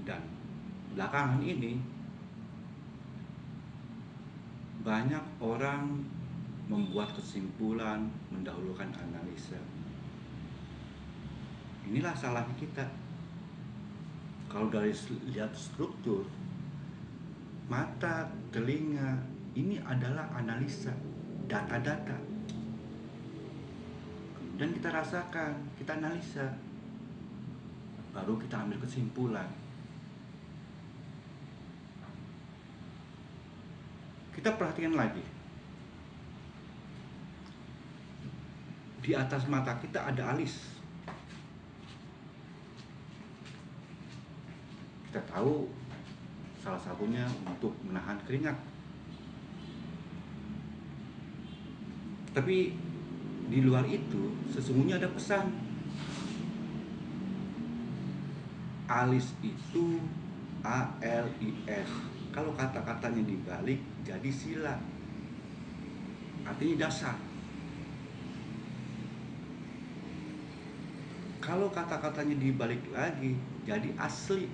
Dan belakangan ini banyak orang membuat kesimpulan mendahulukan analisa. Inilah salahnya kita. Kalau dari lihat struktur, mata, telinga, ini adalah analisa, data-data. Kemudian kita rasakan, kita analisa, baru kita ambil kesimpulan. Kita perhatikan lagi. Di atas mata kita ada alis. Kita tahu salah satunya untuk menahan keringat. Tapi di luar itu sesungguhnya ada pesan. Alis itu ALIS. Kalau kata-katanya dibalik jadi sila. Artinya dasar. Kalau kata-katanya dibalik lagi jadi asli.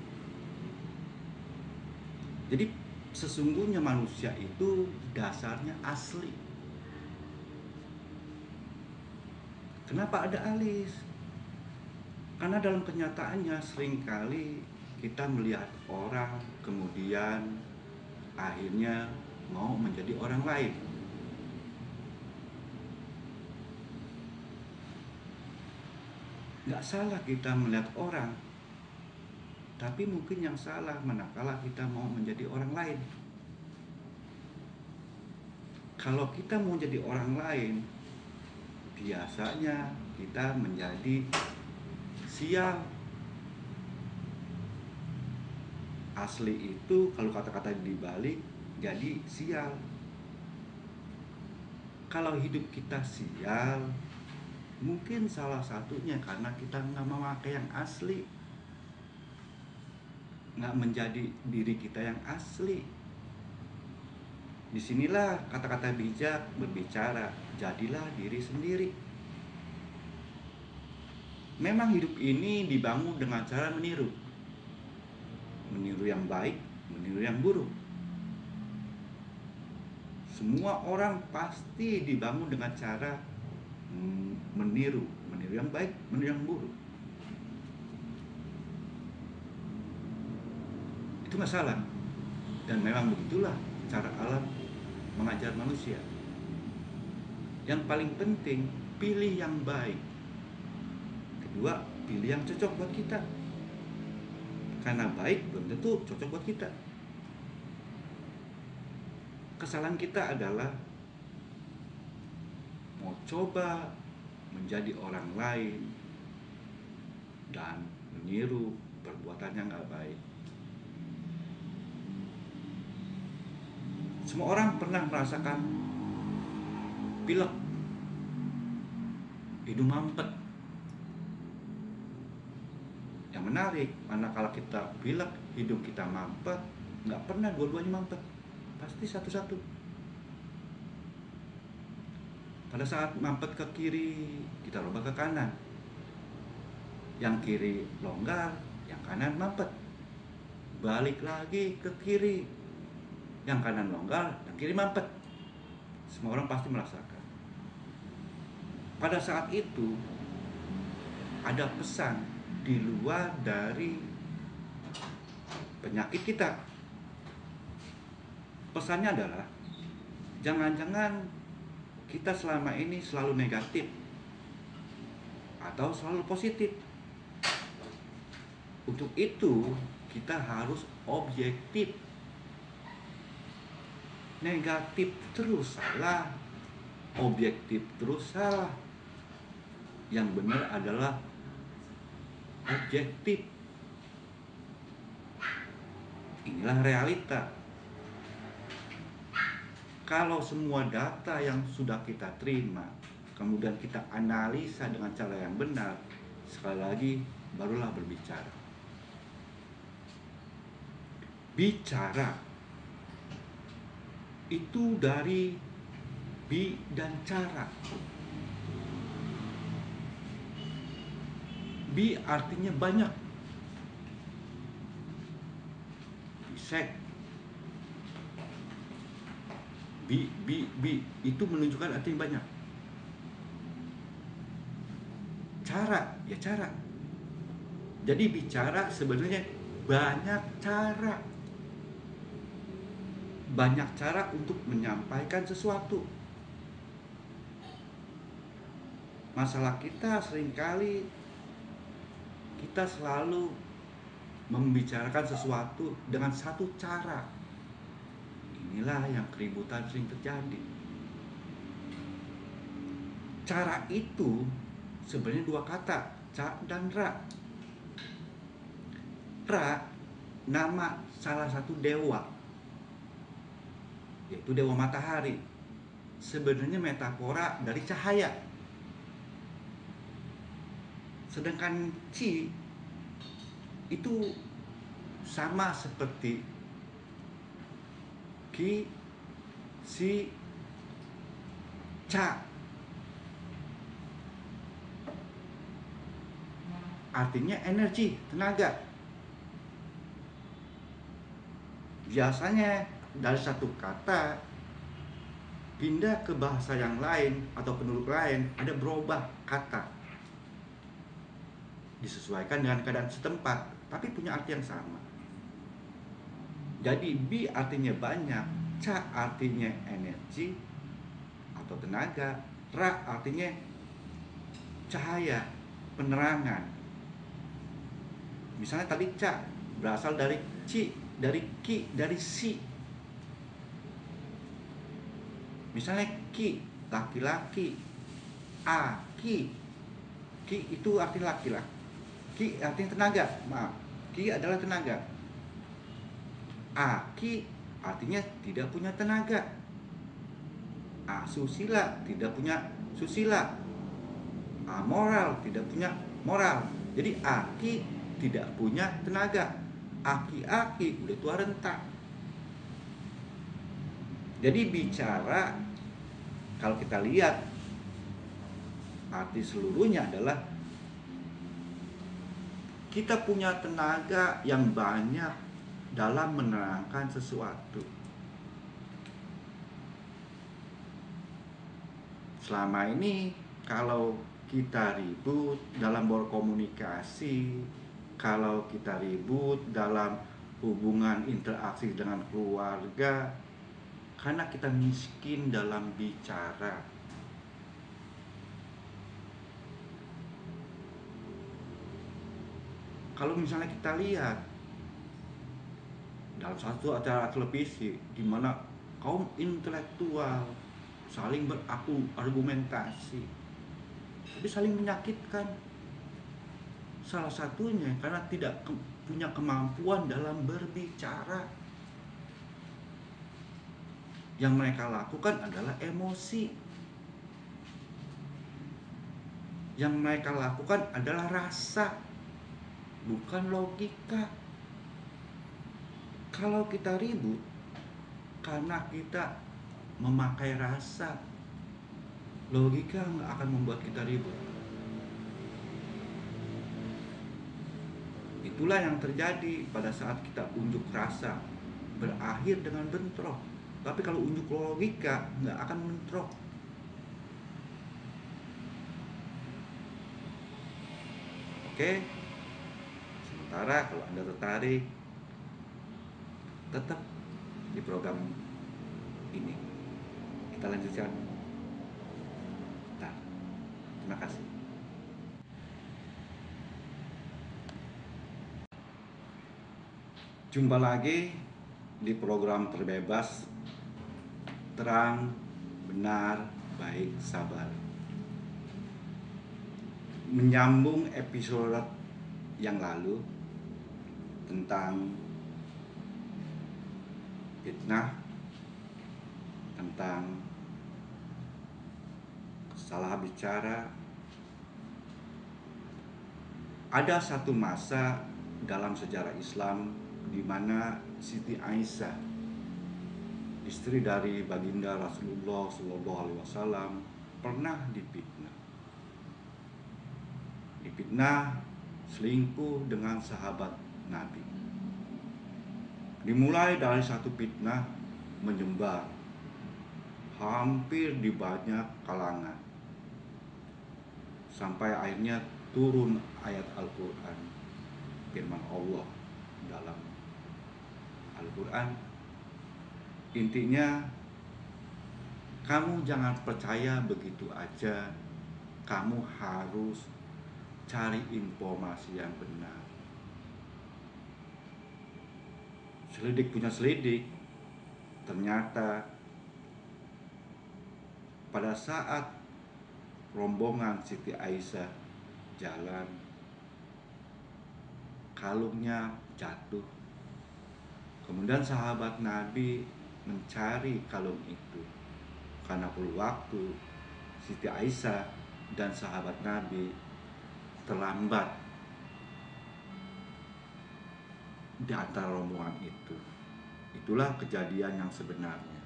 Jadi sesungguhnya manusia itu dasarnya asli. Kenapa ada alis? Karena dalam kenyataannya seringkali kita melihat orang kemudian akhirnya mau menjadi orang lain. Nggak salah kita melihat orang, tapi mungkin yang salah manakala kita mau menjadi orang lain. Kalau kita mau jadi orang lain, biasanya kita menjadi sial. Asli itu kalau kata-kata dibalik jadi sial. Kalau hidup kita sial, mungkin salah satunya karena kita nggak memakai yang asli, nggak menjadi diri kita yang asli. Disinilah kata-kata bijak berbicara, jadilah diri sendiri. Memang hidup ini dibangun dengan cara meniru. Meniru yang baik, meniru yang buruk. Semua orang pasti dibangun dengan cara meniru yang baik, meniru yang buruk. Itu masalah. Dan memang begitulah cara alam mengajar manusia. Yang paling penting, pilih yang baik. Kedua, pilih yang cocok buat kita. Karena baik belum tentu cocok buat kita. Kesalahan kita adalah mau coba menjadi orang lain dan meniru perbuatan yang gak baik. Semua orang pernah merasakan pilek, hidung mampet. Yang menarik, manakala kita pilek, hidung kita mampet, nggak pernah dua-duanya mampet, pasti satu-satu. Pada saat mampet ke kiri, kita rubah ke kanan. Yang kiri longgar, yang kanan mampet. Balik lagi ke kiri, yang kanan longgar, yang kiri mampet. Semua orang pasti merasakan. Pada saat itu ada pesan di luar dari penyakit kita. Pesannya adalah jangan-jangan kita selama ini selalu negatif atau selalu positif. Untuk itu kita harus objektif. Negatif terus salah, objektif terus salah. Yang benar adalah objektif. Inilah realita. Kalau semua data yang sudah kita terima, kemudian kita analisa dengan cara yang benar, sekali lagi barulah berbicara. Bicara itu dari bi dan cara. Bi artinya banyak. brengsek. Bi itu menunjukkan arti yang banyak. Cara, ya cara. Jadi bicara sebenarnya banyak cara. Banyak cara untuk menyampaikan sesuatu. Masalah kita seringkali kita selalu membicarakan sesuatu dengan satu cara. Inilah yang keributan sering terjadi. Cara itu sebenarnya dua kata, ca dan ra. Ra nama salah satu dewa, yaitu dewa matahari. Sebenarnya metafora dari cahaya. Sedangkan Ci itu sama seperti Ki, Si, Ca. Artinya energi, tenaga. Biasanya dari satu kata pindah ke bahasa yang lain atau penduduk lain, ada berubah kata, disesuaikan dengan keadaan setempat, tapi punya arti yang sama. Jadi bi artinya banyak, ca artinya energi atau tenaga, ra artinya cahaya, penerangan. Misalnya tadi ca berasal dari ci, dari ki, dari si. Misalnya ki, laki-laki. A, ki. Ki itu arti laki-laki. Ki artinya tenaga. Maaf, ki adalah tenaga. Aki artinya tidak punya tenaga. Asusila tidak punya susila. Amoral tidak punya moral. Jadi aki tidak punya tenaga. Aki-aki udah tua renta. Jadi bicara, kalau kita lihat arti seluruhnya adalah kita punya tenaga yang banyak dalam menerangkan sesuatu. Selama ini kalau kita ribut dalam berkomunikasi, kalau kita ribut dalam hubungan interaksi dengan keluarga, karena kita miskin dalam bicara. Kalau misalnya kita lihat dalam satu acara televisi di mana kaum intelektual saling berargumentasi, tapi saling menyakitkan. Salah satunya karena tidak punya kemampuan dalam berbicara. Yang mereka lakukan adalah emosi. Yang mereka lakukan adalah rasa, bukan logika. Kalau kita ribut karena kita memakai rasa, logika nggak akan membuat kita ribut. Itulah yang terjadi pada saat kita unjuk rasa, berakhir dengan bentrok. Tapi kalau unjuk logika nggak akan bentrok. Oke? Sementara kalau Anda tertarik, tetap di program ini. Kita lanjutkan. Nah, terima kasih. Jumpa lagi di program terbebas, terang, benar, baik, sabar. Menyambung episode yang lalu tentang fitnah, tentang salah bicara. Ada satu masa dalam sejarah Islam di mana Siti Aisyah, istri dari baginda Rasulullah SAW, pernah difitnah. Difitnah selingkuh dengan sahabat Nabi. Dimulai dari satu fitnah menyebar hampir di banyak kalangan, sampai akhirnya turun ayat Al-Quran, firman Allah dalam Al-Quran. Intinya, kamu jangan percaya begitu aja, kamu harus cari informasi yang benar. Selidik punya selidik, ternyata pada saat rombongan Siti Aisyah jalan, kalungnya jatuh. Kemudian sahabat Nabi mencari kalung itu. Karena perlu waktu, Siti Aisyah dan sahabat Nabi terlambat di antara rombongan itu. Itulah kejadian yang sebenarnya.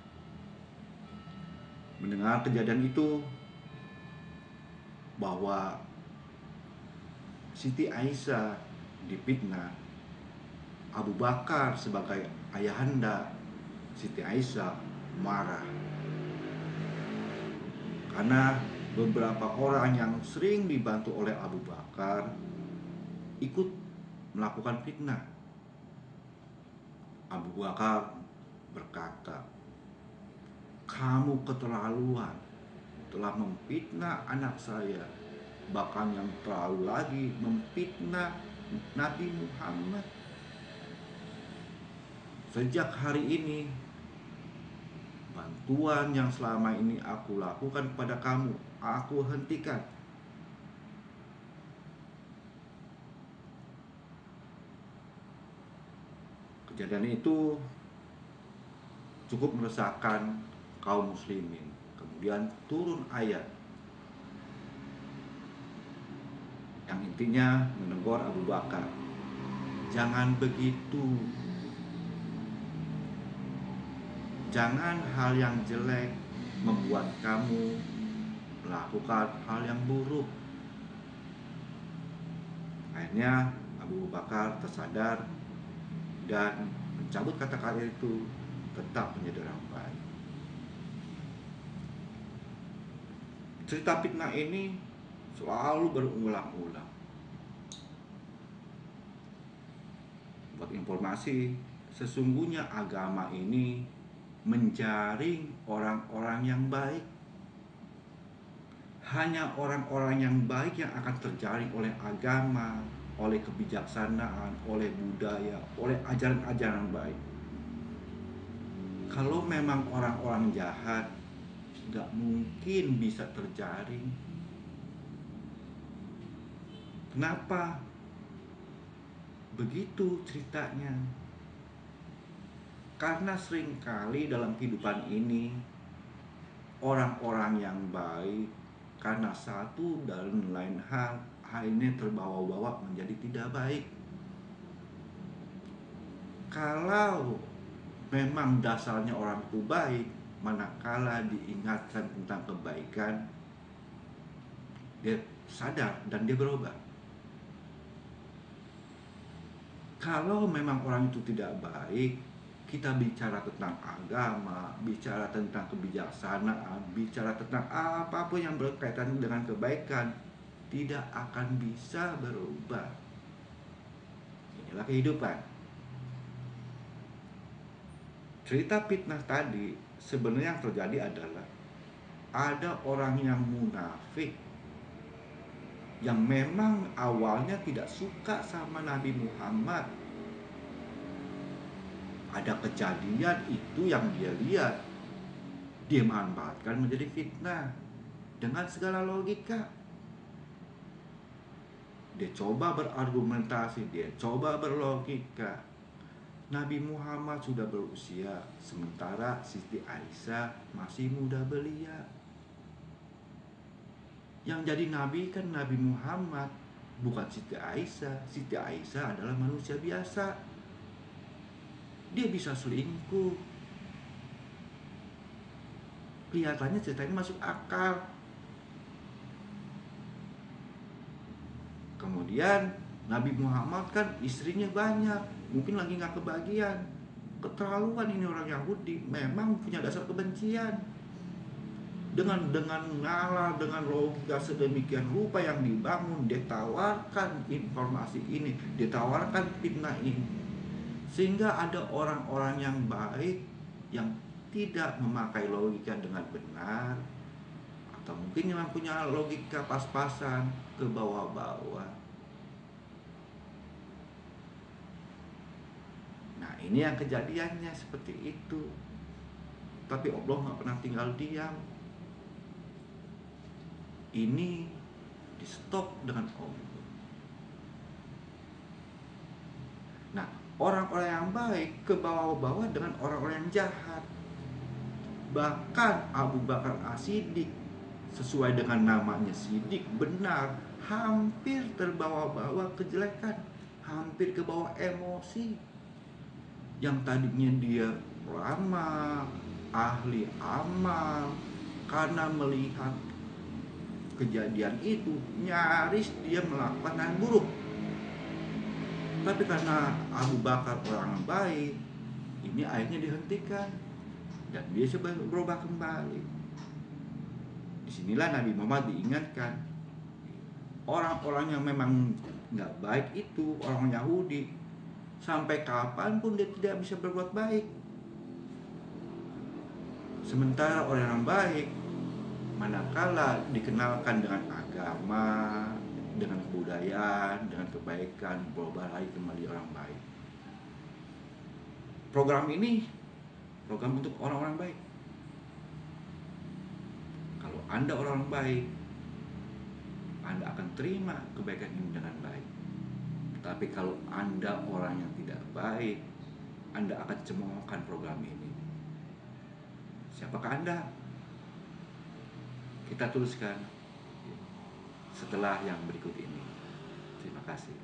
Mendengar kejadian itu, bahwa Siti Aisyah difitnah, Abu Bakar sebagai ayahanda Siti Aisyah marah. Karena beberapa orang yang sering dibantu oleh Abu Bakar ikut melakukan fitnah. Abu Bakar berkata, kamu keterlaluan, telah memfitnah anak saya, bahkan yang terlalu lagi memfitnah Nabi Muhammad. Sejak hari ini, bantuan yang selama ini aku lakukan kepada kamu, aku hentikan. Kejadian itu cukup meresahkan kaum muslimin. Kemudian turun ayat yang intinya menegur Abu Bakar, jangan begitu, jangan hal yang jelek membuat kamu melakukan hal yang buruk. Akhirnya Abu Bakar tersadar dan mencabut kata-kata itu, tetap menjadi orang baik. Cerita fitnah ini selalu berulang-ulang. Buat informasi, sesungguhnya agama ini menjaring orang-orang yang baik. Hanya orang-orang yang baik yang akan terjaring oleh agama, oleh kebijaksanaan, oleh budaya, oleh ajaran-ajaran baik. Kalau memang orang-orang jahat, gak mungkin bisa terjaring. Kenapa? Begitu ceritanya. Karena seringkali dalam kehidupan ini, orang-orang yang baik karena satu dan lain hal akhirnya terbawa-bawa menjadi tidak baik. Kalau memang dasarnya orang itu baik, manakala diingatkan tentang kebaikan, dia sadar dan dia berubah. Kalau memang orang itu tidak baik, kita bicara tentang agama, bicara tentang kebijaksanaan, bicara tentang apapun yang berkaitan dengan kebaikan, tidak akan bisa berubah. Inilah kehidupan. Cerita fitnah tadi sebenarnya yang terjadi adalah ada orang yang munafik, yang memang awalnya tidak suka sama Nabi Muhammad. Ada kejadian itu yang dia lihat, dia manfaatkan menjadi fitnah dengan segala logika. Dia coba berargumentasi, dia coba berlogika. Nabi Muhammad sudah berusia, sementara Siti Aisyah masih muda belia. Yang jadi nabi kan Nabi Muhammad, bukan Siti Aisyah. Siti Aisyah adalah manusia biasa. Dia bisa selingkuh. Kelihatannya ceritanya masuk akal. Kemudian Nabi Muhammad kan istrinya banyak, mungkin lagi gak kebagian. keterlaluan ini orang Yahudi, memang punya dasar kebencian. Dengan nalar, dengan logika sedemikian rupa yang dibangun, ditawarkan informasi ini, ditawarkan fitnah ini, sehingga ada orang-orang yang baik yang tidak memakai logika dengan benar, atau mungkin yang punya logika pas-pasan ke bawah-bawah. Nah, ini yang kejadiannya seperti itu. Tapi Allah nggak pernah tinggal diam. Ini di stop dengan Allah. Nah, orang-orang yang baik ke bawah-bawah dengan orang-orang yang jahat. Bahkan Abu Bakar As-Siddiq, sesuai dengan namanya Siddiq, benar, hampir terbawa-bawa kejelekan, hampir ke bawah emosi. Yang tadinya dia ulama, ahli amal, karena melihat kejadian itu nyaris dia melakukan yang buruk. Tapi karena Abu Bakar orang baik, ini akhirnya dihentikan dan dia coba berubah kembali. Disinilah Nabi Muhammad diingatkan, orang-orang yang memang nggak baik itu orang Yahudi, sampai kapanpun dia tidak bisa berbuat baik. Sementara orang yang baik, manakala dikenalkan dengan agama, dengan kebudayaan, dengan kebaikan, berubah lagi kembali orang baik. Program ini program untuk orang-orang baik. Kalau Anda orang baik, Anda akan terima kebaikan ini dengan baik. Tapi kalau Anda orang yang tidak baik, Anda akan cemoohkan program ini. Siapakah Anda? Kita tuliskan setelah yang berikut ini. Terima kasih.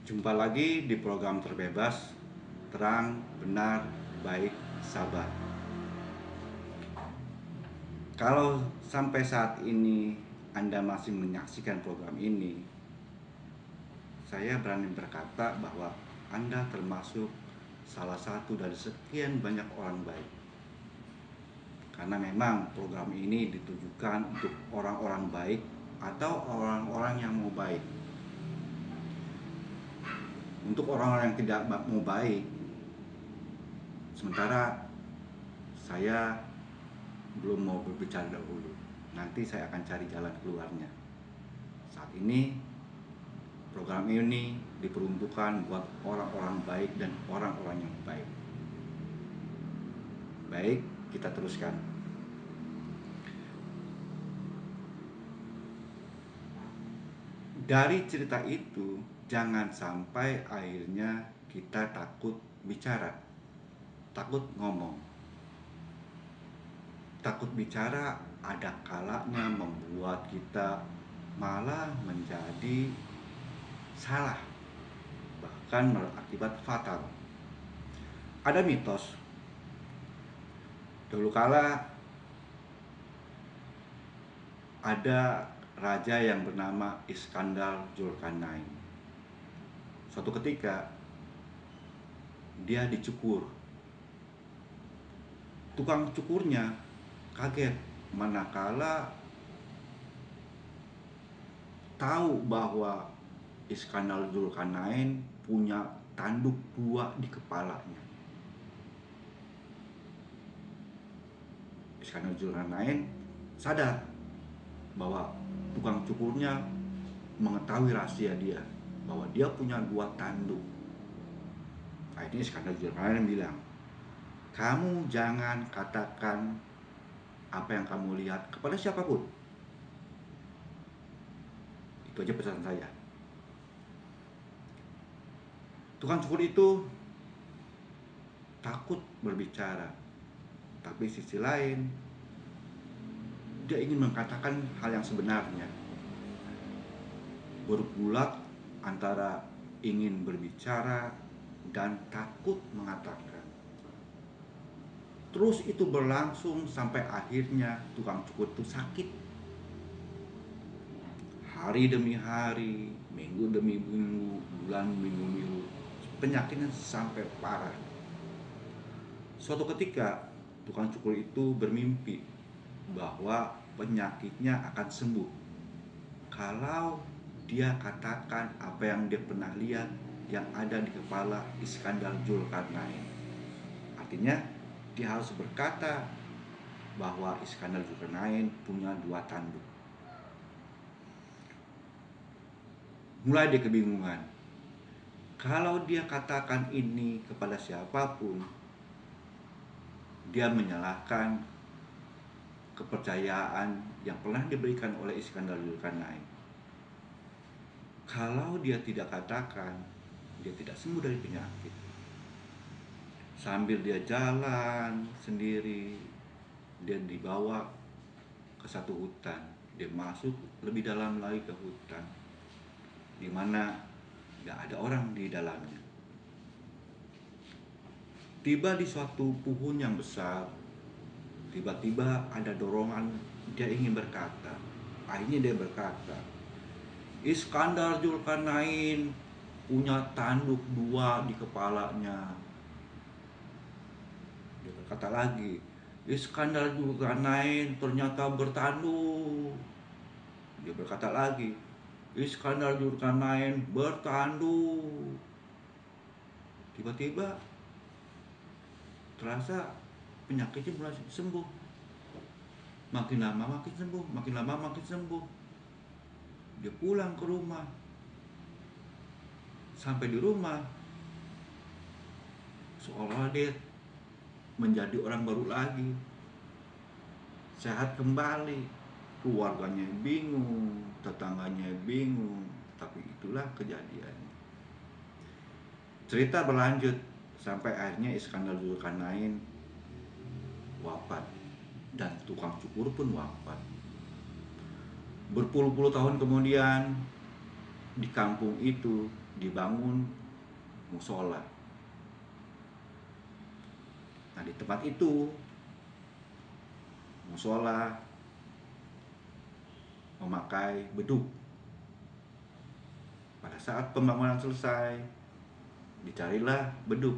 Jumpa lagi di program Terbebas, terang, benar, baik, sabar. Kalau sampai saat ini Anda masih menyaksikan program ini, saya berani berkata bahwa Anda termasuk salah satu dari sekian banyak orang baik. Karena memang program ini ditujukan untuk orang-orang baik atau orang-orang yang mau baik. Untuk orang-orang yang tidak mau baik, sementara saya belum mau berbicara dahulu. Nanti saya akan cari jalan keluarnya. Saat ini program ini diperuntukkan buat orang-orang baik dan orang-orang yang baik. Baik, kita teruskan. Dari cerita itu, jangan sampai akhirnya kita takut bicara, takut ngomong. Takut bicara ada kalanya membuat kita malah menjadi salah, bahkan berakibat fatal. Ada mitos, dulu kala ada raja yang bernama Iskandar Zulkarnain. Suatu ketika dia dicukur. Tukang cukurnya kaget manakala tahu bahwa Iskandar Zulkarnain punya tanduk 2 di kepalanya. Iskandar Zulkarnain sadar bahwa tukang cukurnya mengetahui rahasia dia, bahwa dia punya 2 tanduk. Akhirnya Iskandar Zulkarnain bilang, kamu jangan katakan apa yang kamu lihat kepada siapapun. Itu aja pesan saya. Tukang cukur itu takut berbicara, tapi sisi lain dia ingin mengatakan hal yang sebenarnya. Bergulat antara ingin berbicara dan takut mengatakan. Terus itu berlangsung sampai akhirnya tukang cukur itu sakit. hari demi hari, minggu demi minggu, bulan demi minggu, penyakitnya sampai parah. Suatu ketika tukang cukur itu bermimpi bahwa penyakitnya akan sembuh kalau dia katakan apa yang dia pernah lihat yang ada di kepala Iskandar Zulkarnain. Artinya dia harus berkata bahwa Iskandar Zulkarnain punya 2 tanduk. Mulai dia kebingungan. Kalau dia katakan ini kepada siapapun, dia menyalahkan kepercayaan yang pernah diberikan oleh Iskandar Zulkarnain. Kalau dia tidak katakan, dia tidak sembuh dari penyakit. Sambil dia jalan sendiri, dia dibawa ke satu hutan. Dia masuk lebih dalam lagi ke hutan, di mana gak ada orang di dalamnya. Tiba di suatu pohon yang besar, tiba-tiba ada dorongan, dia ingin berkata. Akhirnya dia berkata, Iskandar Zulkarnain punya tanduk 2 di kepalanya. Dia berkata lagi, Iskandar Zulkarnain ternyata bertanduk. Dia berkata lagi, Iskandar Zulkarnain bertanduk. Tiba-tiba terasa penyakitnya mulai sembuh. Makin lama makin sembuh, makin lama makin sembuh. Dia pulang ke rumah. Sampai di rumah, seolah dia menjadi orang baru lagi, sehat kembali. Keluarganya bingung, tetangganya bingung, tapi itulah kejadiannya. Cerita berlanjut sampai akhirnya Iskandar Zulkarnain wafat dan tukang cukur pun wafat. Berpuluh-puluh tahun kemudian di kampung itu dibangun musola. Nah, di tempat itu musola memakai beduk. Pada saat pembangunan selesai, dicarilah beduk.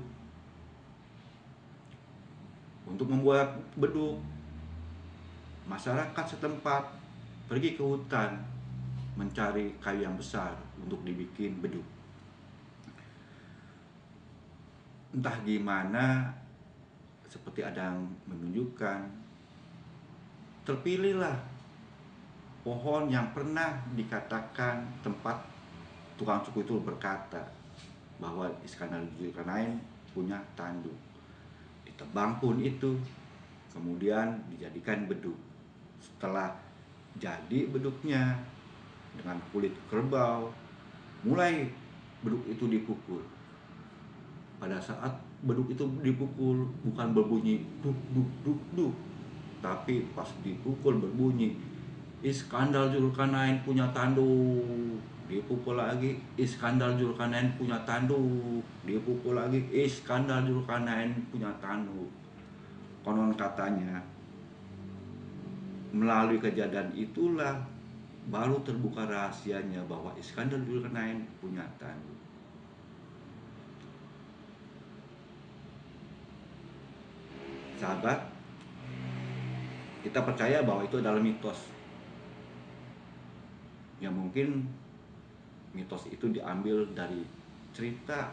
Untuk membuat beduk, masyarakat setempat pergi ke hutan mencari kayu yang besar untuk dibikin beduk. Entah gimana, seperti ada yang menunjukkan, terpilihlah pohon yang pernah dikatakan tempat tukang cukur itu berkata bahwa Iskandar Zulkarnain punya tanduk. Ditebang pun itu, kemudian dijadikan beduk. Setelah jadi beduknya dengan kulit kerbau, mulai beduk itu dipukul. Pada saat beduk itu dipukul, bukan berbunyi duk duk duk duk, tapi pas dipukul berbunyi, Iskandar Zulkarnain punya tanduk. Dipukul lagi, Iskandar Zulkarnain punya tanduk. Dipukul lagi, Iskandar Zulkarnain punya tanduk. Konon katanya, melalui kejadian itulah baru terbuka rahasianya bahwa Iskandar Zulkarnain punya tanduk. Sahabat, kita percaya bahwa itu adalah mitos. Ya mungkin mitos itu diambil dari cerita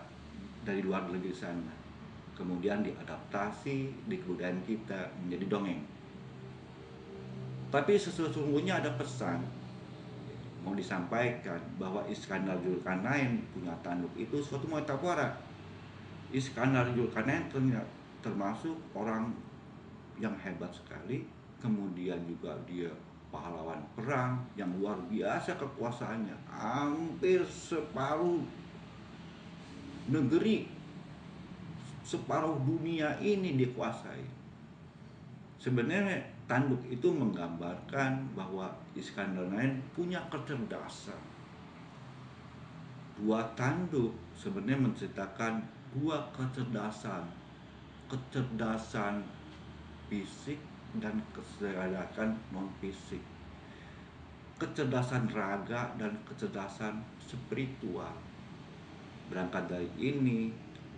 dari luar negeri sana, kemudian diadaptasi di kebudayaan kita menjadi dongeng. Tapi sesungguhnya ada pesan mau disampaikan bahwa Iskandar Zulkarnain punya tanduk itu suatu metafora. Iskandar Zulkarnain termasuk orang yang hebat sekali, kemudian juga dia pahlawan perang yang luar biasa kekuasaannya, hampir separuh negeri, separuh dunia ini dikuasai. Sebenarnya tanduk itu menggambarkan bahwa Iskandar Zulkarnain punya kecerdasan. 2 tanduk sebenarnya menceritakan 2 kecerdasan, fisik dan kecerdasan non fisik. kecerdasan raga dan kecerdasan spiritual. Berangkat dari ini,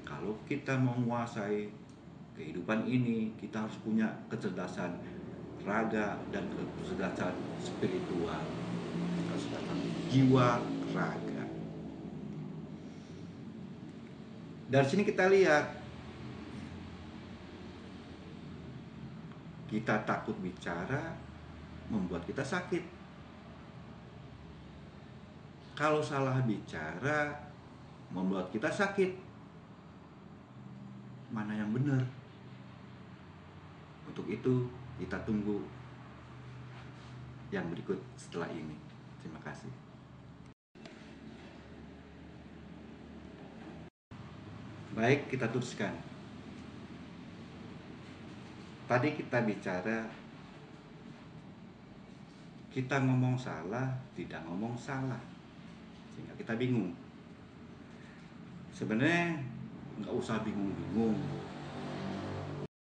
kalau kita mau menguasai kehidupan ini, kita harus punya kecerdasan raga dan kecerdasan spiritual, kecerdasan jiwa raga. Dari sini kita lihat, kita takut bicara membuat kita sakit. Kalau salah bicara membuat kita sakit. Mana yang benar? Untuk itu kita tunggu yang berikut setelah ini. Terima kasih. Baik, kita teruskan. Tadi kita bicara, kita ngomong salah, tidak ngomong salah, sehingga kita bingung. Sebenarnya nggak usah bingung-bingung.